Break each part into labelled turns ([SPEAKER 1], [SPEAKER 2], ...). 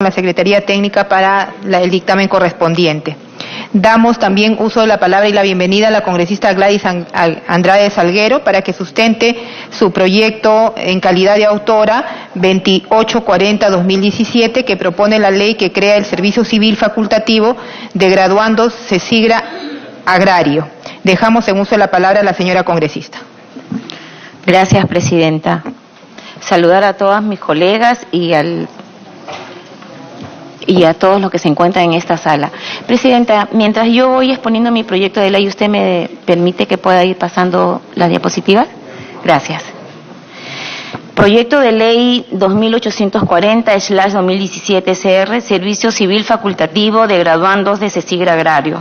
[SPEAKER 1] la Secretaría Técnica para el dictamen correspondiente. Damos también uso de la palabra y la bienvenida a la congresista Gladys Andrade Salguero para que sustente su proyecto en calidad de autora 2840-2017 que propone la ley que crea el Servicio Civil Facultativo de Graduandos CECIGRA Agrario. Dejamos en uso de la palabra a la señora congresista.
[SPEAKER 2] Gracias, presidenta. Saludar a todas mis colegas y a todos los que se encuentran en esta sala. Presidenta, mientras yo voy exponiendo mi proyecto de ley, ¿usted me permite que pueda ir pasando las diapositivas? Gracias. Proyecto de ley 2840/2017 CR, Servicio Civil Facultativo de Graduandos de CECIGRA Agrario.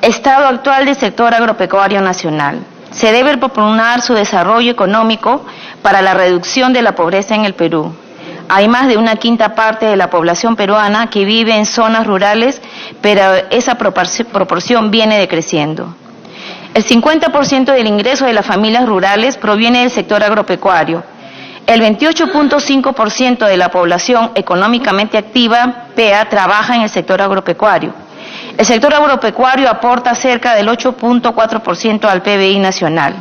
[SPEAKER 2] Estado actual del sector agropecuario nacional. Se debe propugnar su desarrollo económico para la reducción de la pobreza en el Perú. Hay más de una quinta parte de la población peruana que vive en zonas rurales, pero esa proporción viene decreciendo. El 50% del ingreso de las familias rurales proviene del sector agropecuario. El 28.5% de la población económicamente activa, PEA, trabaja en el sector agropecuario. El sector agropecuario aporta cerca del 8.4% al PBI nacional.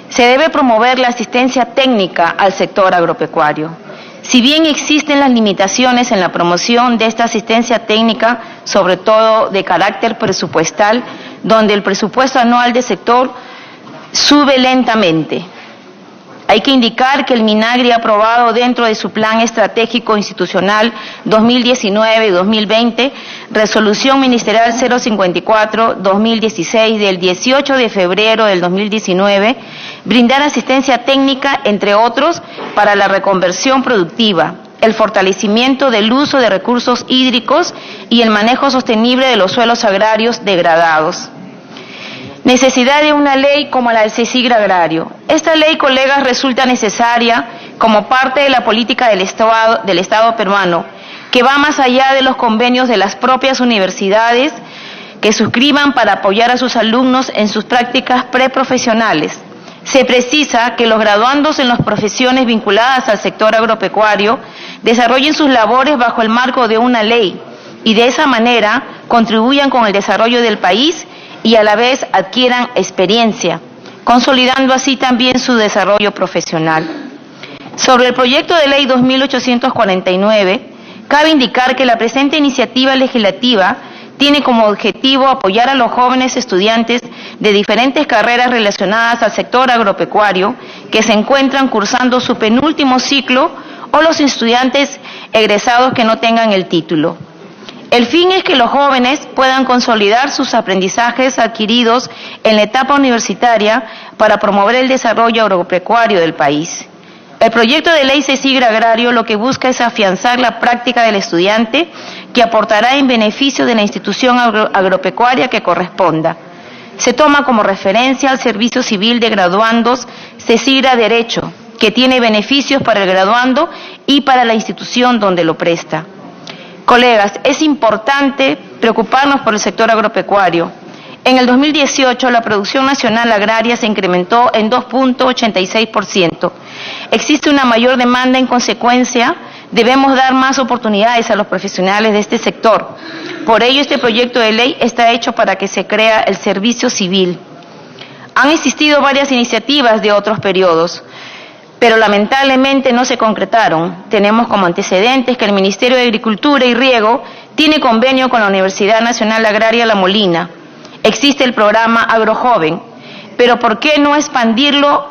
[SPEAKER 2] Se debe promover la asistencia técnica al sector agropecuario. Si bien existen las limitaciones en la promoción de esta asistencia técnica, sobre todo de carácter presupuestal, donde el presupuesto anual del sector sube lentamente. Hay que indicar que el MINAGRI ha aprobado dentro de su Plan Estratégico Institucional 2019-2020, Resolución Ministerial 054-2016 del 18 de febrero del 2019, brindar asistencia técnica, entre otros, para la reconversión productiva, el fortalecimiento del uso de recursos hídricos y el manejo sostenible de los suelos agrarios degradados. Necesidad de una ley como la del CECIGRA Agrario. Esta ley, colegas, resulta necesaria como parte de la política del Estado peruano, que va más allá de los convenios de las propias universidades que suscriban para apoyar a sus alumnos en sus prácticas preprofesionales. Se precisa que los graduandos en las profesiones vinculadas al sector agropecuario desarrollen sus labores bajo el marco de una ley y de esa manera contribuyan con el desarrollo del país y a la vez adquieran experiencia, consolidando así también su desarrollo profesional. Sobre el proyecto de ley 2849, cabe indicar que la presente iniciativa legislativa tiene como objetivo apoyar a los jóvenes estudiantes de diferentes carreras relacionadas al sector agropecuario que se encuentran cursando su penúltimo ciclo o los estudiantes egresados que no tengan el título. El fin es que los jóvenes puedan consolidar sus aprendizajes adquiridos en la etapa universitaria para promover el desarrollo agropecuario del país. El proyecto de ley CECIGRA Agrario lo que busca es afianzar la práctica del estudiante que aportará en beneficio de la institución agropecuaria que corresponda. Se toma como referencia al Servicio Civil de Graduandos CECIGRA Derecho, que tiene beneficios para el graduando y para la institución donde lo presta. Colegas, es importante preocuparnos por el sector agropecuario. En el 2018 la producción nacional agraria se incrementó en 2.86%. Existe una mayor demanda, en consecuencia, debemos dar más oportunidades a los profesionales de este sector. Por ello, este proyecto de ley está hecho para que se crea el servicio civil. Han existido varias iniciativas de otros periodos, pero lamentablemente no se concretaron. Tenemos como antecedentes que el Ministerio de Agricultura y Riego tiene convenio con la Universidad Nacional Agraria La Molina. Existe el programa AgroJoven, pero ¿por qué no expandirlo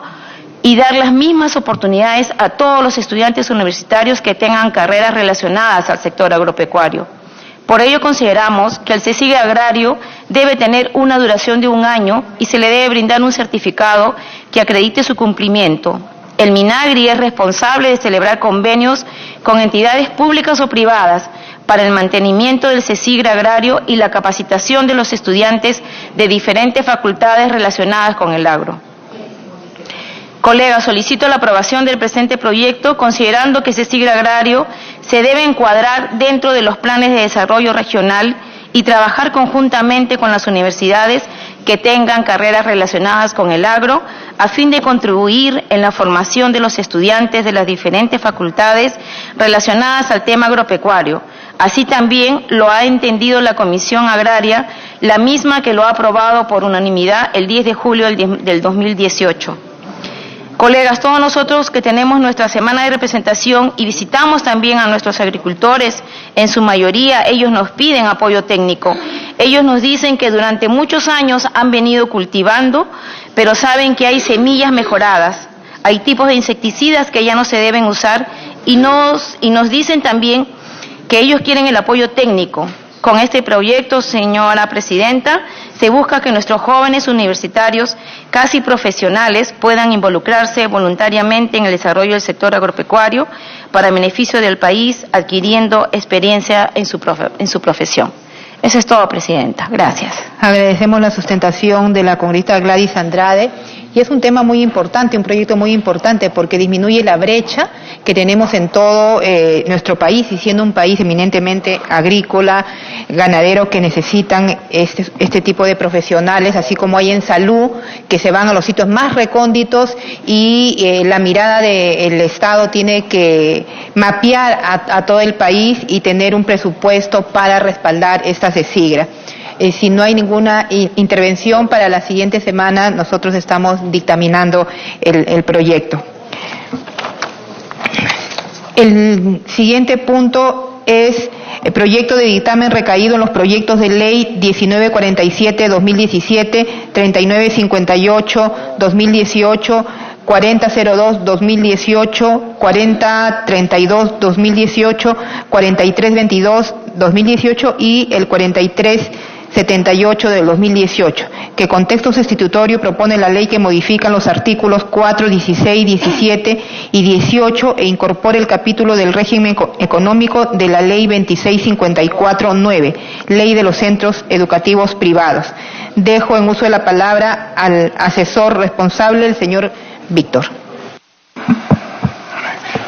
[SPEAKER 2] y dar las mismas oportunidades a todos los estudiantes universitarios que tengan carreras relacionadas al sector agropecuario? Por ello consideramos que el CECIGRA Agrario debe tener una duración de 1 año y se le debe brindar un certificado que acredite su cumplimiento. El MINAGRI es responsable de celebrar convenios con entidades públicas o privadas para el mantenimiento del CECIGRA Agrario y la capacitación de los estudiantes de diferentes facultades relacionadas con el agro. Colegas, solicito la aprobación del presente proyecto, considerando que CECIGRA Agrario se debe encuadrar dentro de los planes de desarrollo regional y trabajar conjuntamente con las universidades que tengan carreras relacionadas con el agro, a fin de contribuir en la formación de los estudiantes de las diferentes facultades relacionadas al tema agropecuario. Así también lo ha entendido la Comisión Agraria, la misma que lo ha aprobado por unanimidad el 10 de julio del 2018. Colegas, todos nosotros que tenemos nuestra semana de representación y visitamos también a nuestros agricultores, en su mayoría ellos nos piden apoyo técnico. Ellos nos dicen que durante muchos años han venido cultivando, pero saben que hay semillas mejoradas, hay tipos de insecticidas que ya no se deben usar y nos dicen también que ellos quieren el apoyo técnico. Con este proyecto, señora Presidenta, se busca que nuestros jóvenes universitarios, casi profesionales, puedan involucrarse voluntariamente en el desarrollo del sector agropecuario para beneficio del país, adquiriendo experiencia en su profesión. Eso es todo, Presidenta. Gracias.
[SPEAKER 1] Agradecemos la sustentación de la congresista Gladys Andrade. Y es un tema muy importante, un proyecto muy importante, porque disminuye la brecha que tenemos en todo nuestro país, y siendo un país eminentemente agrícola, ganadero, que necesitan este tipo de profesionales, así como hay en salud, que se van a los sitios más recónditos, y la mirada del Estado tiene que mapear a todo el país y tener un presupuesto para respaldar estas ESIGRA. Si no hay ninguna intervención para la siguiente semana, nosotros estamos dictaminando el proyecto. El siguiente punto es el proyecto de dictamen recaído en los proyectos de ley 1947-2017, 3958-2018, 4002-2018, 4032-2018, 4322-2018 y el 4378 del 2018, que con texto sustitutorio propone la ley que modifica los artículos 4, 16, 17 y 18 e incorpora el capítulo del régimen económico de la ley 2654-9, ley de los centros educativos privados. Dejo en uso de la palabra al asesor responsable, el señor Víctor.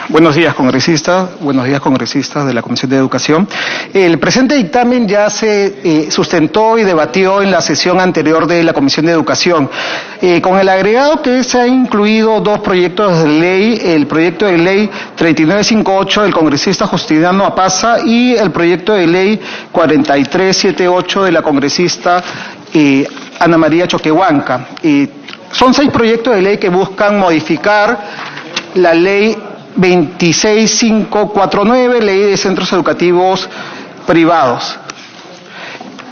[SPEAKER 3] Buenos días, congresistas de la Comisión de Educación. El presente dictamen ya se sustentó y debatió en la sesión anterior de la Comisión de Educación. Con el agregado que se han incluido dos proyectos de ley, el proyecto de ley 3958 del congresista Justiniano Apaza y el proyecto de ley 4378 de la congresista Ana María Choquehuanca. Son 6 proyectos de ley que buscan modificar la ley 26549, ley de centros educativos privados.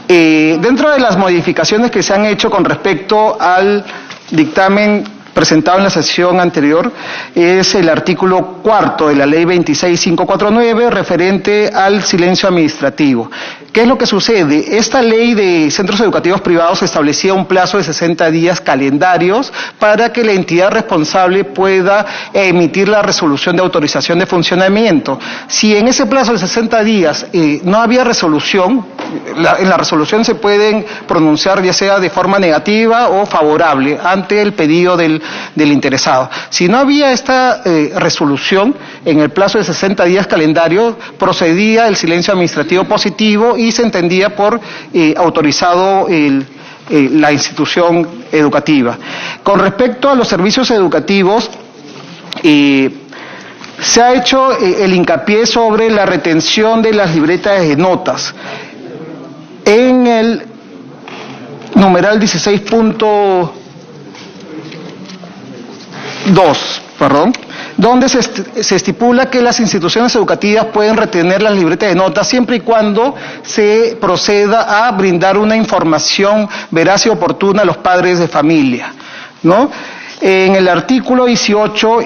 [SPEAKER 3] Dentro de las modificaciones que se han hecho con respecto al dictamen presentado en la sesión anterior, es el artículo 4 de la ley 26549 referente al silencio administrativo. ¿Qué es lo que sucede? Esta ley de centros educativos privados establecía un plazo de 60 días calendarios para que la entidad responsable pueda emitir la resolución de autorización de funcionamiento. Si en ese plazo de 60 días no había resolución, en la resolución se pueden pronunciar ya sea de forma negativa o favorable ante el pedido del interesado. Si no había esta resolución en el plazo de 60 días calendario, procedía el silencio administrativo positivo y se entendía por autorizado la institución educativa. Con respecto a los servicios educativos, se ha hecho el hincapié sobre la retención de las libretas de notas. En el numeral 16.2, donde se estipula que las instituciones educativas pueden retener las libretas de notas siempre y cuando se proceda a brindar una información veraz y oportuna a los padres de familia, ¿no? En el artículo 18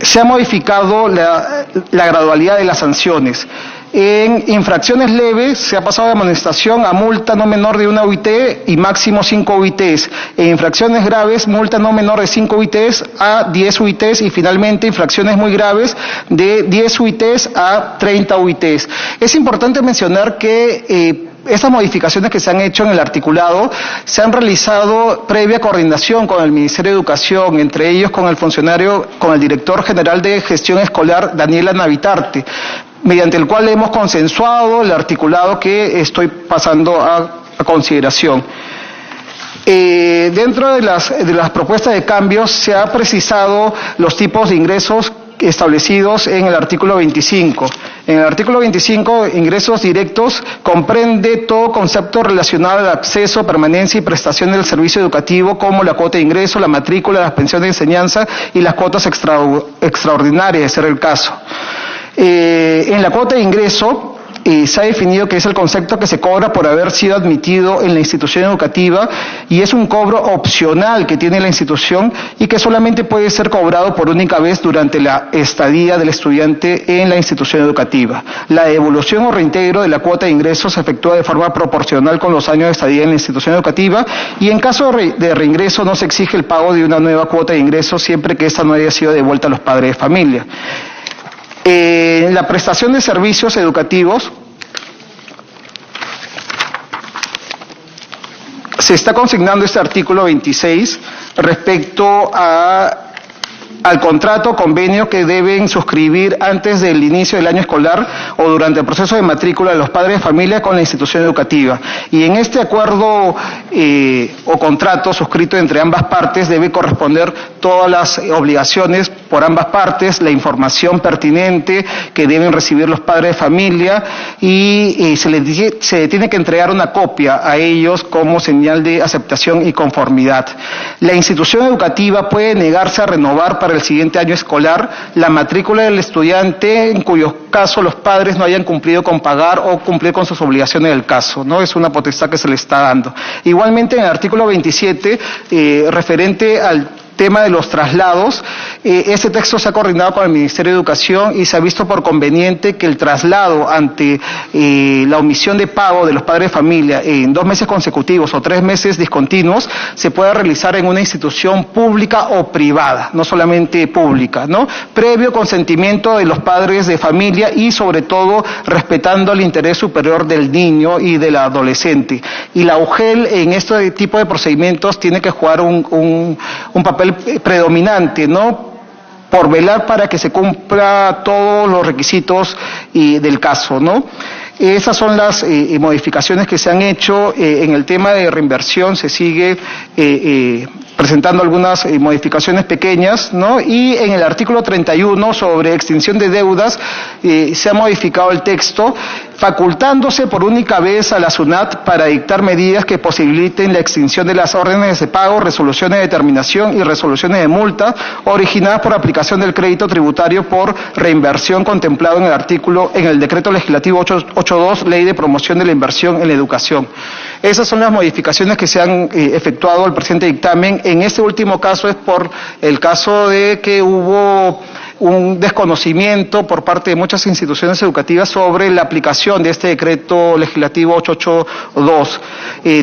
[SPEAKER 3] se ha modificado la gradualidad de las sanciones. En infracciones leves se ha pasado de amonestación a multa no menor de 1 UIT y máximo 5 UITs. En infracciones graves, multa no menor de 5 UITs a 10 UITs y finalmente infracciones muy graves de 10 UITs a 30 UITs. Es importante mencionar que estas modificaciones que se han hecho en el articulado se han realizado previa coordinación con el Ministerio de Educación, entre ellos con el director general de gestión escolar, Daniela Navitarte, mediante el cual hemos consensuado el articulado que estoy pasando a consideración. Dentro de las propuestas de cambios se ha precisado los tipos de ingresos establecidos en el artículo 25. En el artículo 25, ingresos directos comprende todo concepto relacionado al acceso, permanencia y prestación del servicio educativo, como la cuota de ingreso, la matrícula, las pensiones de enseñanza y las cuotas extraordinarias, de ser el caso. En la cuota de ingreso, se ha definido que es el concepto que se cobra por haber sido admitido en la institución educativa y es un cobro opcional que tiene la institución y que solamente puede ser cobrado por única vez durante la estadía del estudiante en la institución educativa. La devolución o reintegro de la cuota de ingresos se efectúa de forma proporcional con los años de estadía en la institución educativa y en caso de reingreso no se exige el pago de una nueva cuota de ingresos siempre que esta no haya sido devuelta a los padres de familia. La prestación de servicios educativos se está consignando este artículo 26 respecto al contrato o convenio que deben suscribir antes del inicio del año escolar o durante el proceso de matrícula de los padres de familia con la institución educativa. Y en este acuerdo o contrato suscrito entre ambas partes debe corresponder todas las obligaciones por ambas partes, la información pertinente que deben recibir los padres de familia y se le tiene que entregar una copia a ellos como señal de aceptación y conformidad. La institución educativa puede negarse a renovar para el siguiente año escolar la matrícula del estudiante en cuyo caso los padres no hayan cumplido con pagar o cumplir con sus obligaciones del caso, ¿no? Es una potestad que se le está dando. Igualmente en el artículo 27, referente al tema de los traslados, ese texto se ha coordinado con el Ministerio de Educación y se ha visto por conveniente que el traslado ante la omisión de pago de los padres de familia en 2 meses consecutivos o 3 meses discontinuos se pueda realizar en una institución pública o privada, no solamente pública, ¿no? Previo consentimiento de los padres de familia y sobre todo respetando el interés superior del niño y del adolescente. Y la UGEL en este tipo de procedimientos tiene que jugar un papel predominante, ¿no? Por velar para que se cumpla todos los requisitos del caso, ¿no? Esas son las modificaciones que se han hecho. En el tema de reinversión se sigue presentando algunas modificaciones pequeñas, ¿no? Y en el artículo 31 sobre extinción de deudas se ha modificado el texto facultándose por única vez a la SUNAT para dictar medidas que posibiliten la extinción de las órdenes de pago, resoluciones de determinación y resoluciones de multa originadas por aplicación del crédito tributario por reinversión contemplado en el decreto legislativo 882, Ley de Promoción de la Inversión en la Educación. Esas son las modificaciones que se han efectuado al presente dictamen. En este último caso es por el caso de que hubo un desconocimiento por parte de muchas instituciones educativas sobre la aplicación de este decreto legislativo 882.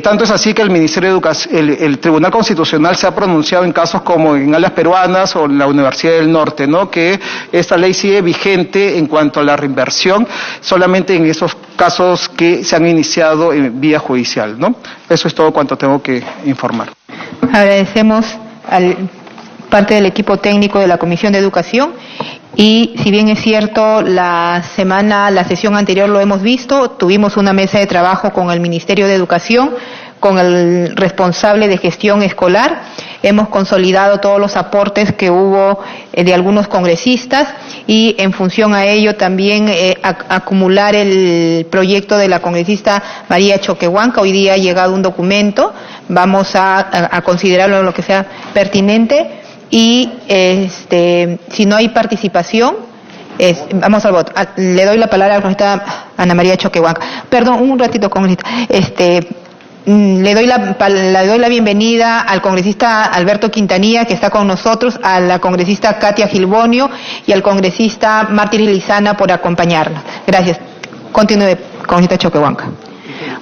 [SPEAKER 3] Tanto es así que el Ministerio de Educación, el Tribunal Constitucional se ha pronunciado en casos como en Alas Peruanas o en la Universidad del Norte, ¿no? Que esta ley sigue vigente en cuanto a la reinversión, solamente en esos casos que se han iniciado en vía judicial, ¿no? Eso es todo cuanto tengo que informar.
[SPEAKER 1] Agradecemos al parte del equipo técnico de la Comisión de Educación y si bien es cierto la sesión anterior lo hemos visto, tuvimos una mesa de trabajo con el Ministerio de Educación, con el responsable de gestión escolar, hemos consolidado todos los aportes que hubo de algunos congresistas y en función a ello también acumular el proyecto de la congresista María Choquehuanca. Hoy día ha llegado un documento, vamos a considerarlo lo que sea pertinente y si no hay participación, vamos al voto. Le doy la palabra a la congresista Ana María Choquehuanca. Perdón, un ratito, congresista. Le doy la bienvenida al congresista Alberto Quintanilla, que está con nosotros, a la congresista Katia Gilbonio y al congresista Martín Lizana por acompañarnos. Gracias. Continúe, congresista Choquehuanca.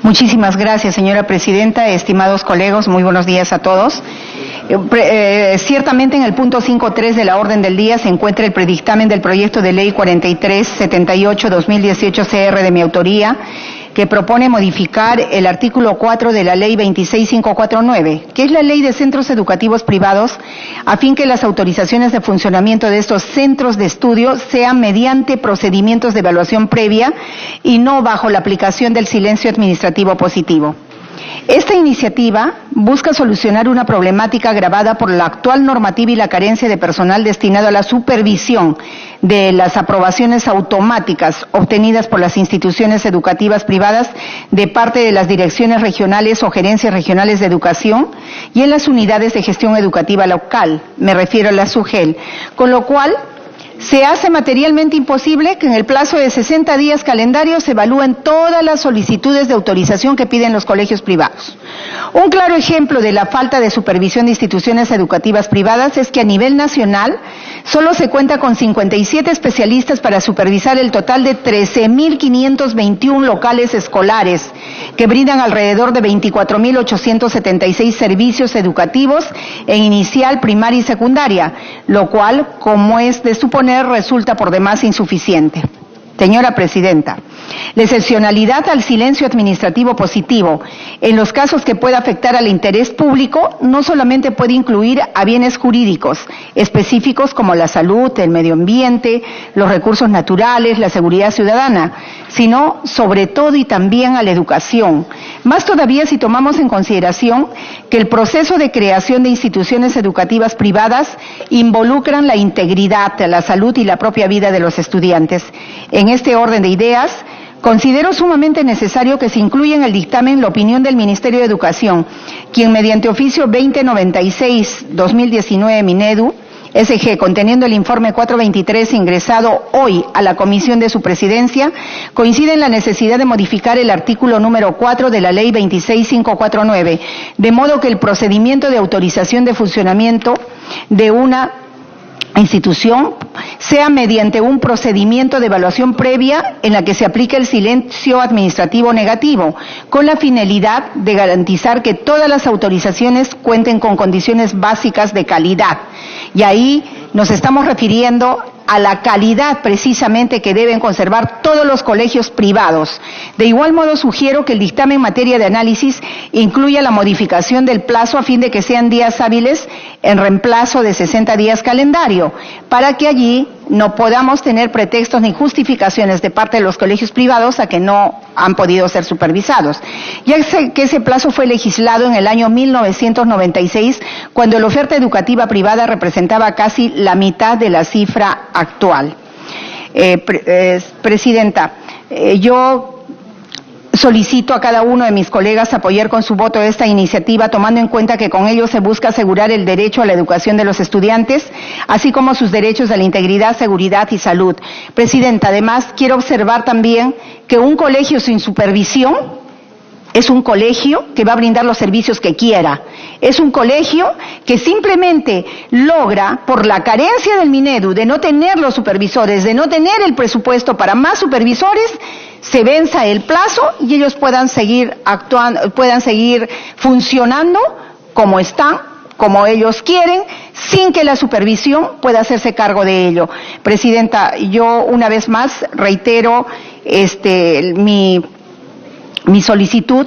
[SPEAKER 4] Muchísimas gracias, señora presidenta, estimados colegas, muy buenos días a todos. Ciertamente en el punto 5.3 de la orden del día se encuentra el predictamen del proyecto de ley 4378-2018 CR de mi autoría, que propone modificar el artículo 4 de la ley 26549, que es la ley de centros educativos privados, a fin que las autorizaciones de funcionamiento de estos centros de estudio sean mediante procedimientos de evaluación previa y no bajo la aplicación del silencio administrativo positivo. Esta iniciativa busca solucionar una problemática agravada por la actual normativa y la carencia de personal destinado a la supervisión de las aprobaciones automáticas obtenidas por las instituciones educativas privadas de parte de las direcciones regionales o gerencias regionales de educación y en las unidades de gestión educativa local, me refiero a la SUGEL, con lo cual se hace materialmente imposible que en el plazo de 60 días calendarios se evalúen todas las solicitudes de autorización que piden los colegios privados. Un claro ejemplo de la falta de supervisión de instituciones educativas privadas es que a nivel nacional solo se cuenta con 57 especialistas para supervisar el total de 13.521 locales escolares que brindan alrededor de 24.876 servicios educativos en inicial, primaria y secundaria, lo cual, como es de suponer, resulta por demás insuficiente. Señora Presidenta, la excepcionalidad al silencio administrativo positivo en los casos que pueda afectar al interés público no solamente puede incluir a bienes jurídicos específicos como la salud, el medio ambiente, los recursos naturales, la seguridad ciudadana, sino sobre todo y también a la educación. Más todavía si tomamos en consideración que el proceso de creación de instituciones educativas privadas involucran la integridad, la salud y la propia vida de los estudiantes. En este orden de ideas, considero sumamente necesario que se incluya en el dictamen la opinión del Ministerio de Educación, quien mediante oficio 2096-2019 Minedu, SG, conteniendo el informe 423 ingresado hoy a la comisión de su presidencia, coincide en la necesidad de modificar el artículo número 4 de la Ley 26549, de modo que el procedimiento de autorización de funcionamiento de una institución sea mediante un procedimiento de evaluación previa en la que se aplique el silencio administrativo negativo, con la finalidad de garantizar que todas las autorizaciones cuenten con condiciones básicas de calidad. Y ahí nos estamos refiriendo a la calidad precisamente que deben conservar todos los colegios privados. De igual modo sugiero que el dictamen en materia de análisis incluya la modificación del plazo a fin de que sean días hábiles en reemplazo de 60 días calendario, para que allí no podamos tener pretextos ni justificaciones de parte de los colegios privados a que no han podido ser supervisados. Ya sé que ese plazo fue legislado en el año 1996, cuando la oferta educativa privada representaba casi la mitad de la cifra actual. Presidenta, yo solicito a cada uno de mis colegas apoyar con su voto esta iniciativa, tomando en cuenta que con ello se busca asegurar el derecho a la educación de los estudiantes, así como sus derechos a la integridad, seguridad y salud. Presidenta, además quiero observar también que un colegio sin supervisión es un colegio que va a brindar los servicios que quiera. Es un colegio que simplemente logra, por la carencia del Minedu, de no tener los supervisores, de no tener el presupuesto para más supervisores, se venza el plazo y ellos puedan seguir actuando, puedan seguir funcionando como están, como ellos quieren, sin que la supervisión pueda hacerse cargo de ello. Presidenta, yo una vez más reitero mi solicitud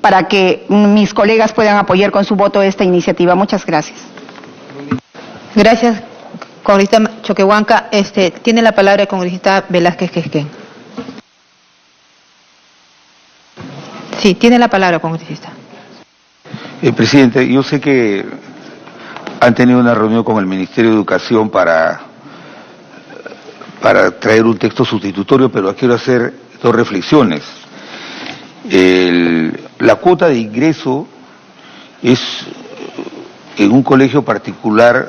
[SPEAKER 4] para que mis colegas puedan apoyar con su voto esta iniciativa. Muchas gracias.
[SPEAKER 1] Gracias, congresista Choquehuanca. Tiene la palabra el congresista Velázquez Quezquén. Sí, tiene la palabra, congresista.
[SPEAKER 5] Presidente, yo sé que han tenido una reunión con el Ministerio de Educación para traer un texto sustitutorio, pero quiero hacer dos reflexiones. La cuota de ingreso es en un colegio particular,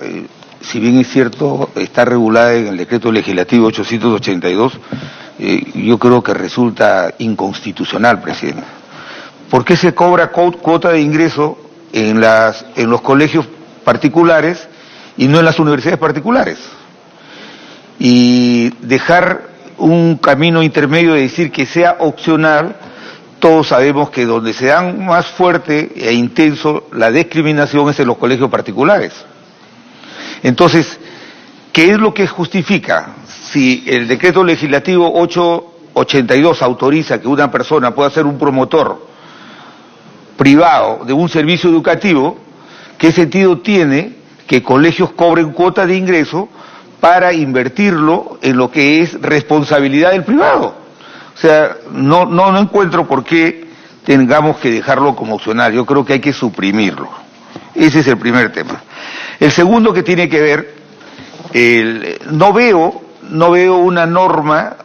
[SPEAKER 5] si bien es cierto, está regulada en el decreto legislativo 882, yo creo que resulta inconstitucional, presidente. ¿Por qué se cobra cuota de ingreso en los colegios particulares y no en las universidades particulares? Y dejar un camino intermedio de decir que sea opcional. Todos sabemos que donde se dan más fuerte e intenso la discriminación es en los colegios particulares. Entonces, ¿qué es lo que justifica? Si el decreto legislativo 882 autoriza que una persona pueda ser un promotor privado de un servicio educativo, ¿qué sentido tiene que colegios cobren cuota de ingreso para invertirlo en lo que es responsabilidad del privado? O sea, no encuentro por qué tengamos que dejarlo como opcional. Yo creo que hay que suprimirlo. Ese es el primer tema. El segundo, que tiene que ver, no veo una norma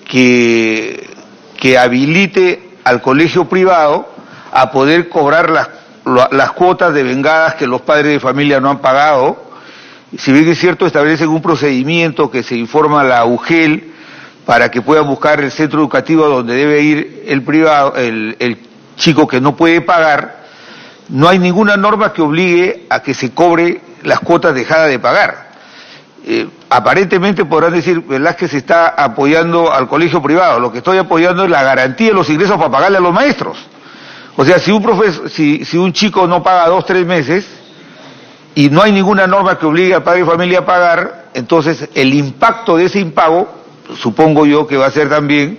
[SPEAKER 5] que habilite al colegio privado a poder cobrar las cuotas devengadas que los padres de familia no han pagado. Si bien es cierto, establecen un procedimiento que se informa a la UGEL para que pueda buscar el centro educativo donde debe ir el privado, el chico que no puede pagar, no hay ninguna norma que obligue a que se cobre las cuotas dejadas de pagar. Aparentemente podrán decir, Velázquez está apoyando al colegio privado. Lo que estoy apoyando es la garantía de los ingresos para pagarle a los maestros. O sea, si un chico no paga 2 o 3 meses y no hay ninguna norma que obligue al padre de familia a pagar, entonces el impacto de ese impago, supongo yo que va a ser también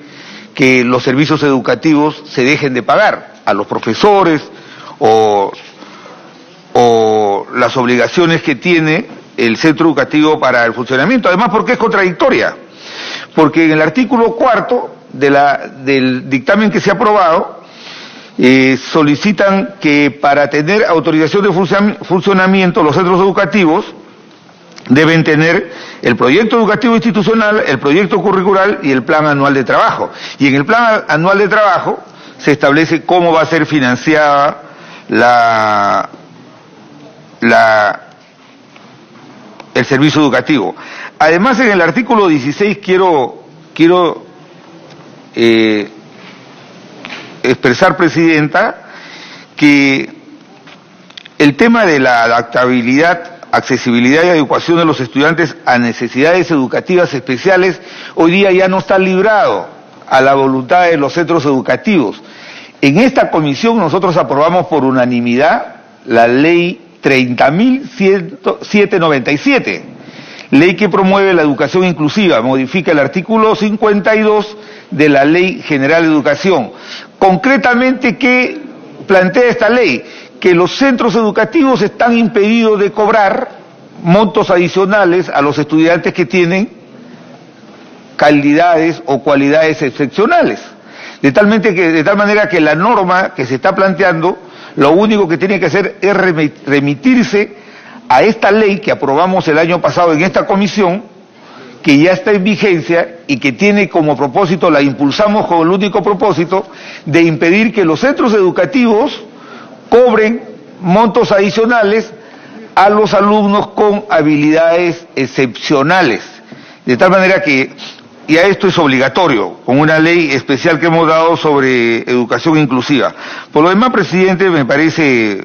[SPEAKER 5] que los servicios educativos se dejen de pagar a los profesores o las obligaciones que tiene el centro educativo para el funcionamiento. Además, porque es contradictoria, porque en el artículo 4 del dictamen que se ha aprobado, solicitan que para tener autorización de funcionamiento los centros educativos deben tener el proyecto educativo institucional, el proyecto curricular y el plan anual de trabajo. Y en el plan anual de trabajo se establece cómo va a ser financiada el servicio educativo. Además, en el artículo 16 quiero expresar, Presidenta, que el tema de la adaptabilidad, accesibilidad y adecuación de los estudiantes a necesidades educativas especiales hoy día ya no está librado a la voluntad de los centros educativos. En esta comisión nosotros aprobamos por unanimidad la ley 30.797, ley que promueve la educación inclusiva, modifica el artículo 52 de la Ley General de Educación. Concretamente, ¿qué plantea esta ley? Que los centros educativos están impedidos de cobrar montos adicionales a los estudiantes que tienen calidades o cualidades excepcionales. De tal manera que la norma que se está planteando, lo único que tiene que hacer es remitirse a esta ley que aprobamos el año pasado en esta comisión, que ya está en vigencia y que tiene como propósito, la impulsamos con el único propósito de impedir que los centros educativos cobren montos adicionales a los alumnos con habilidades excepcionales. De tal manera que ya esto es obligatorio, con una ley especial que hemos dado sobre educación inclusiva. Por lo demás, Presidenta, me parece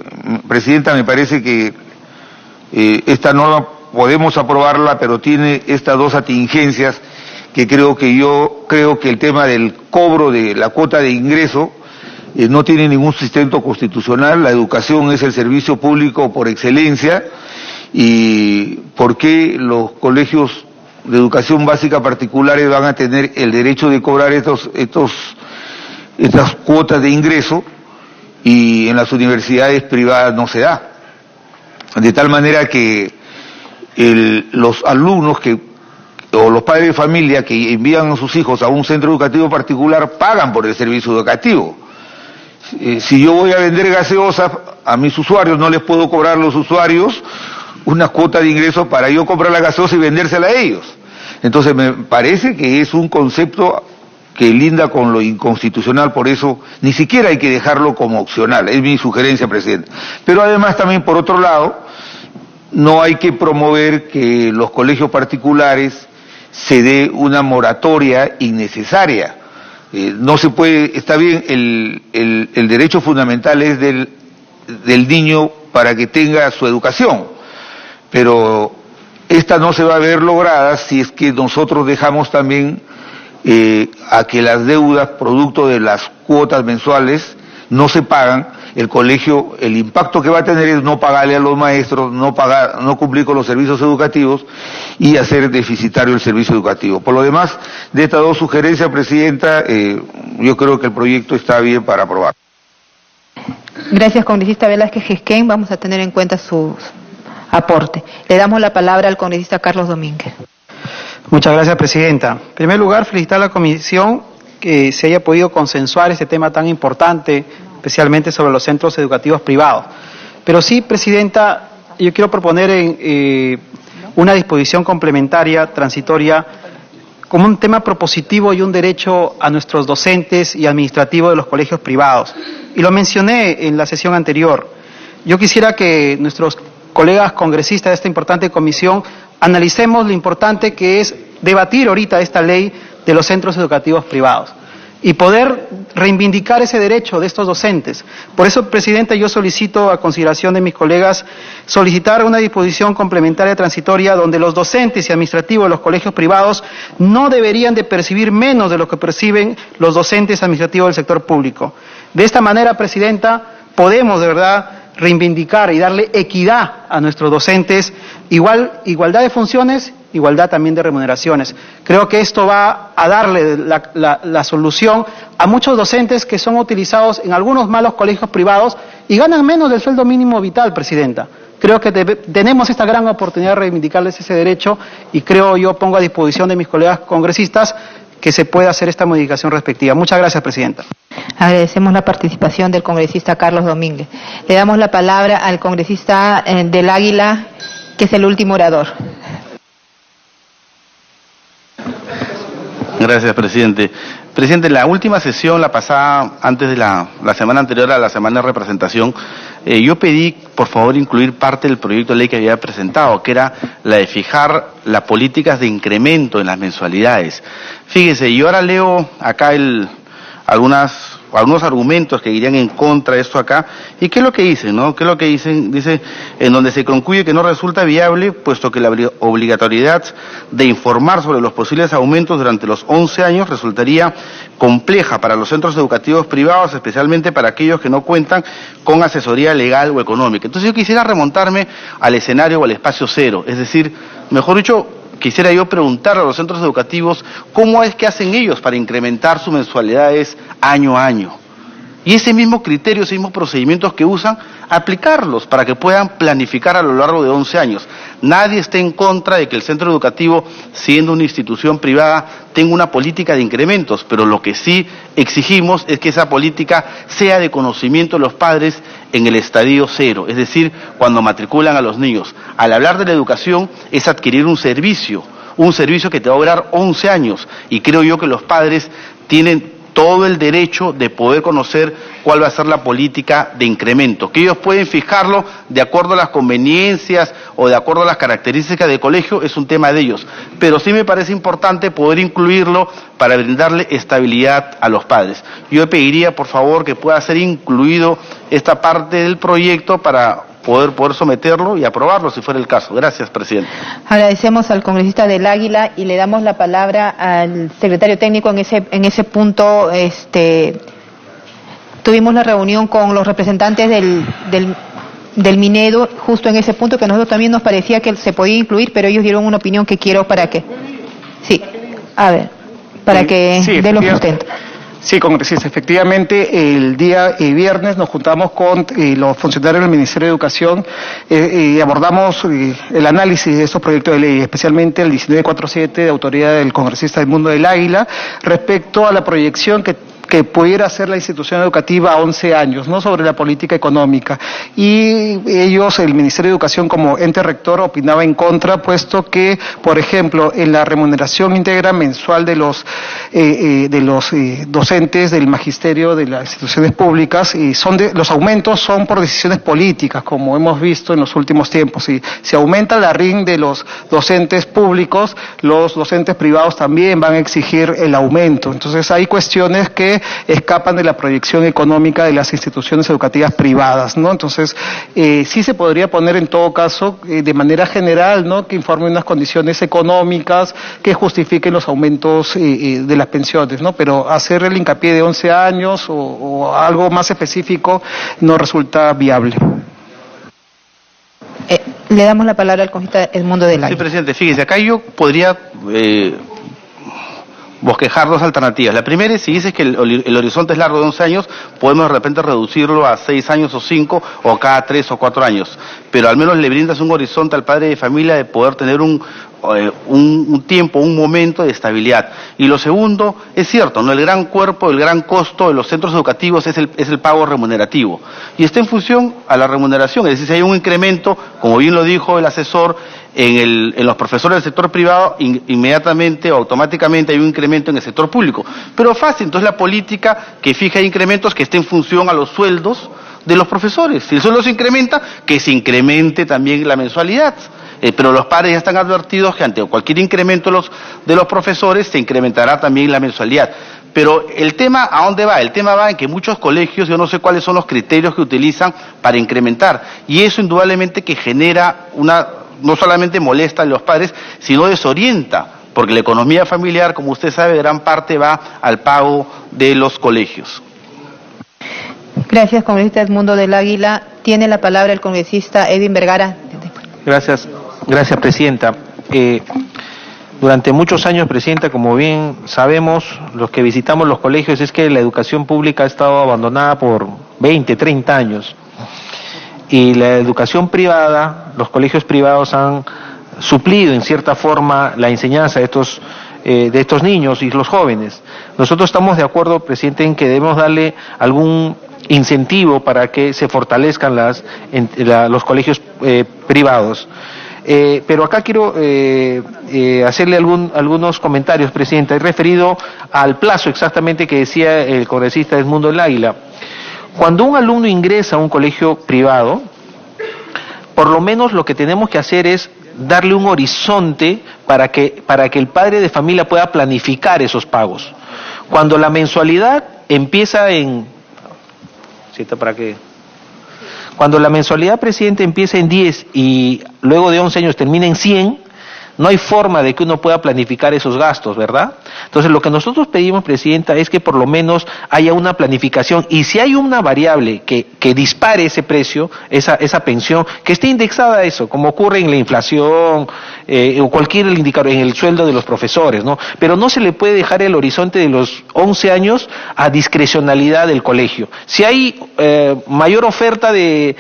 [SPEAKER 5] que esta norma podemos aprobarla, pero tiene estas dos atingencias que creo que el tema del cobro de la cuota de ingreso no tiene ningún sustento constitucional. La educación es el servicio público por excelencia, y ¿por qué los colegios de educación básica particulares van a tener el derecho de cobrar estas cuotas de ingreso y en las universidades privadas no se da? De tal manera que los alumnos o los padres de familia que envían a sus hijos a un centro educativo particular pagan por el servicio educativo. Si yo voy a vender gaseosas a mis usuarios, no les puedo cobrar a los usuarios una cuota de ingreso para yo comprar la gaseosa y vendérsela a ellos. Entonces me parece que es un concepto que linda con lo inconstitucional, por eso ni siquiera hay que dejarlo como opcional, es mi sugerencia, Presidente. Pero además también, por otro lado, no hay que promover que los colegios particulares se dé una moratoria innecesaria. No se puede, está bien, el derecho fundamental es del niño para que tenga su educación, pero esta no se va a ver lograda si es que nosotros dejamos también a que las deudas producto de las cuotas mensuales no se pagan. El colegio, el impacto que va a tener es no pagarle a los maestros, no cumplir con los servicios educativos y hacer deficitario el servicio educativo. Por lo demás, de estas dos sugerencias, Presidenta, yo creo que el proyecto está bien para aprobar.
[SPEAKER 1] Gracias, congresista Velázquez Gesquén. Vamos a tener en cuenta su aporte. Le damos la palabra al congresista Carlos Domínguez.
[SPEAKER 6] Muchas gracias, Presidenta. En primer lugar, felicitar a la comisión que se haya podido consensuar este tema tan importante, especialmente sobre los centros educativos privados. Pero sí, Presidenta, yo quiero proponer una disposición complementaria, transitoria, como un tema propositivo y un derecho a nuestros docentes y administrativos de los colegios privados. Y lo mencioné en la sesión anterior. Yo quisiera que nuestros colegas congresistas de esta importante comisión analicemos lo importante que es debatir ahorita esta ley de los centros educativos privados y poder reivindicar ese derecho de estos docentes. Por eso, Presidenta, yo solicito a consideración de mis colegas solicitar una disposición complementaria transitoria donde los docentes y administrativos de los colegios privados no deberían de percibir menos de lo que perciben los docentes administrativos del sector público. De esta manera, Presidenta, podemos de verdad reivindicar y darle equidad a nuestros docentes, igualdad de funciones, igualdad también de remuneraciones. Creo que esto va a darle la solución a muchos docentes que son utilizados en algunos malos colegios privados y ganan menos del sueldo mínimo vital, Presidenta. Creo que tenemos esta gran oportunidad de reivindicarles ese derecho y yo pongo a disposición de mis colegas congresistas que se pueda hacer esta modificación respectiva. Muchas gracias, Presidenta.
[SPEAKER 1] Agradecemos la participación del congresista Carlos Domínguez. Le damos la palabra al congresista del Águila, que es el último orador.
[SPEAKER 7] Gracias, presidente. Presidente, la última sesión, la pasada, antes de la semana anterior a la semana de representación, yo pedí, por favor, incluir parte del proyecto de ley que había presentado, que era la de fijar las políticas de incremento en las mensualidades. Fíjese, yo ahora leo acá algunos argumentos que irían en contra de esto acá, y ¿qué es lo que dicen, no? ¿Qué es lo que dicen? Dice, en donde se concluye que no resulta viable, puesto que la obligatoriedad de informar sobre los posibles aumentos durante los 11 años resultaría compleja para los centros educativos privados, especialmente para aquellos que no cuentan con asesoría legal o económica. Entonces yo quisiera remontarme al escenario o al espacio cero, es decir, mejor dicho, quisiera yo preguntar a los centros educativos cómo es que hacen ellos para incrementar sus mensualidades año a año. Y ese mismo criterio, esos mismos procedimientos que usan, aplicarlos para que puedan planificar a lo largo de 11 años. Nadie está en contra de que el centro educativo, siendo una institución privada, tenga una política de incrementos, pero lo que sí exigimos es que esa política sea de conocimiento de los padres en el estadio cero, es decir, cuando matriculan a los niños. Al hablar de la educación es adquirir un servicio que te va a durar 11 años, y creo yo que los padres tienen todo el derecho de poder conocer cuál va a ser la política de incremento, que ellos pueden fijarlo de acuerdo a las conveniencias o de acuerdo a las características del colegio, es un tema de ellos, pero sí me parece importante poder incluirlo para brindarle estabilidad a los padres. Yo pediría, por favor, que pueda ser incluido esta parte del proyecto para poder someterlo y aprobarlo si fuera el caso. Gracias, presidente.
[SPEAKER 1] Agradecemos al congresista del Águila y le damos la palabra al secretario técnico en ese punto. Tuvimos la reunión con los representantes del Minedo justo en ese punto, que a nosotros también nos parecía que se podía incluir, pero ellos dieron una opinión que quiero para que dé los sustentos.
[SPEAKER 3] Sí, congresista, efectivamente, el día viernes nos juntamos con los funcionarios del Ministerio de Educación y abordamos el análisis de estos proyectos de ley, especialmente el 1947 de autoridad del congresista del Mundo del Águila, respecto a la proyección que pudiera hacer la institución educativa a 11 años, ¿no?, sobre la política económica. Y ellos, el Ministerio de Educación como ente rector, opinaba en contra, puesto que, por ejemplo, en la remuneración íntegra mensual de los docentes del magisterio de las instituciones públicas, los aumentos son por decisiones políticas, como hemos visto en los últimos tiempos. Si se aumenta la RIN de los docentes públicos, los docentes privados también van a exigir el aumento. Entonces hay cuestiones que escapan de la proyección económica de las instituciones educativas privadas, ¿no? Entonces, sí se podría poner en todo caso, de manera general, ¿no?, que informe unas condiciones económicas que justifiquen los aumentos de las pensiones, ¿no? Pero hacer el hincapié de 11 años o algo más específico no resulta viable.
[SPEAKER 1] Le damos la palabra al congresista El Mundo del Águila.
[SPEAKER 7] Sí, presidente, fíjese, acá yo podría bosquejar dos alternativas. La primera es, si dices que el horizonte es largo de 11 años, podemos de repente reducirlo a 6 años o 5, o cada 3 o 4 años. pero al menos le brindas un horizonte al padre de familia de poder tener un tiempo, un momento de estabilidad. Y lo segundo, es cierto, ¿no? El gran cuerpo, el gran costo de los centros educativos es el pago remunerativo. Y está en función a la remuneración, es decir, si hay un incremento, como bien lo dijo el asesor, en los profesores del sector privado, inmediatamente o automáticamente hay un incremento en el sector público. Pero fácil, entonces la política que fija incrementos que esté en función a los sueldos de los profesores. Si el sueldo se incrementa, que se incremente también la mensualidad. Pero los padres ya están advertidos que ante cualquier incremento de los profesores se incrementará también la mensualidad. Pero el tema, ¿a dónde va? El tema va en que muchos colegios, yo no sé cuáles son los criterios que utilizan para incrementar, y eso indudablemente que genera no solamente molesta a los padres, sino desorienta, porque la economía familiar, como usted sabe, gran parte va al pago de los colegios.
[SPEAKER 1] Gracias, congresista Edmundo del Águila. Tiene la palabra el congresista Edwin Vergara.
[SPEAKER 8] Gracias, presidenta. Durante muchos años, presidenta, como bien sabemos, los que visitamos los colegios, es que la educación pública ha estado abandonada por 20, 30 años. Y la educación privada, los colegios privados han suplido en cierta forma la enseñanza de estos niños y los jóvenes. Nosotros estamos de acuerdo, presidente, en que debemos darle algún incentivo para que se fortalezcan los colegios privados. Pero acá quiero hacerle algunos comentarios, presidenta. He referido al plazo exactamente que decía el congresista Edmundo del Águila. Cuando un alumno ingresa a un colegio privado, por lo menos lo que tenemos que hacer es darle un horizonte para que el padre de familia pueda planificar esos pagos. Cuando la mensualidad empieza Cuando la mensualidad, presidente, empieza en 10 y luego de 11 años termina en 100, no hay forma de que uno pueda planificar esos gastos, ¿verdad? Entonces, lo que nosotros pedimos, presidenta, es que por lo menos haya una planificación, y si hay una variable que dispare ese precio, esa pensión, que esté indexada a eso, como ocurre en la inflación, o cualquier indicador, en el sueldo de los profesores, ¿no? Pero no se le puede dejar el horizonte de los 11 años a discrecionalidad del colegio. Si hay mayor oferta de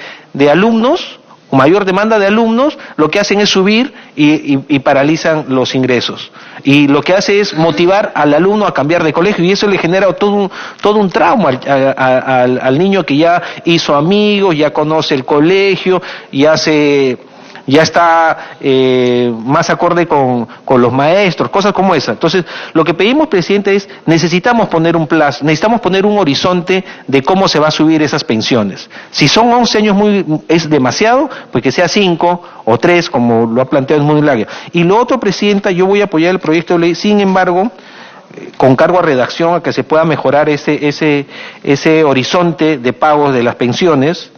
[SPEAKER 8] alumnos, mayor demanda de alumnos, lo que hacen es subir y paralizan los ingresos. Y lo que hace es motivar al alumno a cambiar de colegio, y eso le genera todo un trauma al niño que ya hizo amigos, ya conoce el colegio, ya está más acorde con los maestros, cosas como esa. Entonces, lo que pedimos, presidente, es necesitamos poner un plazo, necesitamos poner un horizonte de cómo se va a subir esas pensiones. Si son 11 años es demasiado, pues que sea 5 o 3, como lo ha planteado Edmundo del Águila. Y lo otro, presidenta, yo voy a apoyar el proyecto de ley, sin embargo, con cargo a redacción, a que se pueda mejorar ese horizonte de pagos de las pensiones.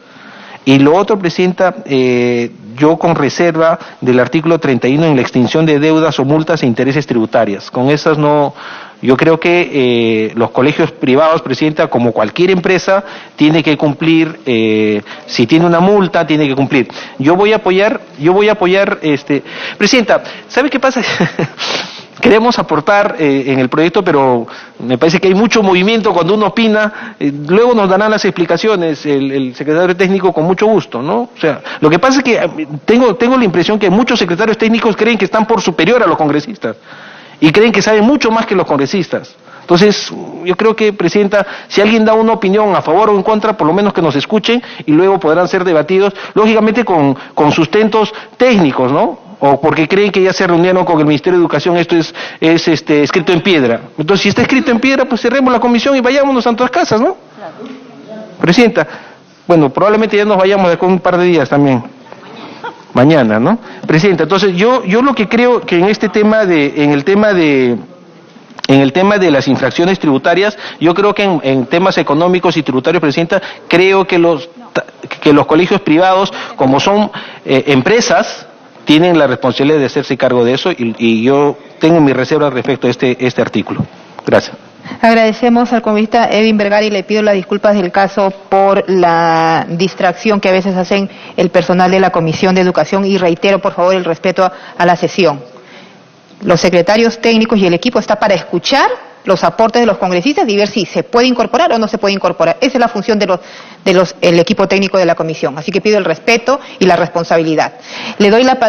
[SPEAKER 8] Y lo otro, presidenta, yo con reserva del artículo 31 en la extinción de deudas o multas e intereses tributarias. Con esas no, yo creo que los colegios privados, presidenta, como cualquier empresa, tiene que cumplir, si tiene una multa, tiene que cumplir. Yo voy a apoyar, presidenta, ¿sabe qué pasa? Queremos aportar en el proyecto, pero me parece que hay mucho movimiento cuando uno opina. Luego nos darán las explicaciones el secretario técnico con mucho gusto, ¿no? O sea, lo que pasa es que tengo la impresión que muchos secretarios técnicos creen que están por superior a los congresistas y creen que saben mucho más que los congresistas. Entonces, yo creo que, presidenta, si alguien da una opinión a favor o en contra, por lo menos que nos escuchen y luego podrán ser debatidos, lógicamente con sustentos técnicos, ¿no? O porque creen que ya se reunieron con el Ministerio de Educación, esto es escrito en piedra. Entonces, si está escrito en piedra, pues cerremos la comisión y vayámonos a nuestras casas, ¿no? Claro. Presidenta, bueno, probablemente ya nos vayamos de con un par de días también. Mañana, ¿no? Presidenta, entonces yo lo que creo que en el tema de las infracciones tributarias, yo creo que en temas económicos y tributarios, presidenta, creo que los colegios privados, como son empresas, tienen la responsabilidad de hacerse cargo de eso, y yo tengo mi reserva respecto a este artículo. Gracias.
[SPEAKER 1] Agradecemos al congresista Edwin Vergara y le pido las disculpas del caso por la distracción que a veces hacen el personal de la Comisión de Educación, y reitero, por favor, el respeto a la sesión. Los secretarios técnicos y el equipo está para escuchar, los aportes de los congresistas y ver si se puede incorporar o no se puede incorporar. Esa es la función el equipo técnico de la comisión. Así que pido el respeto y la responsabilidad. Le doy la palabra.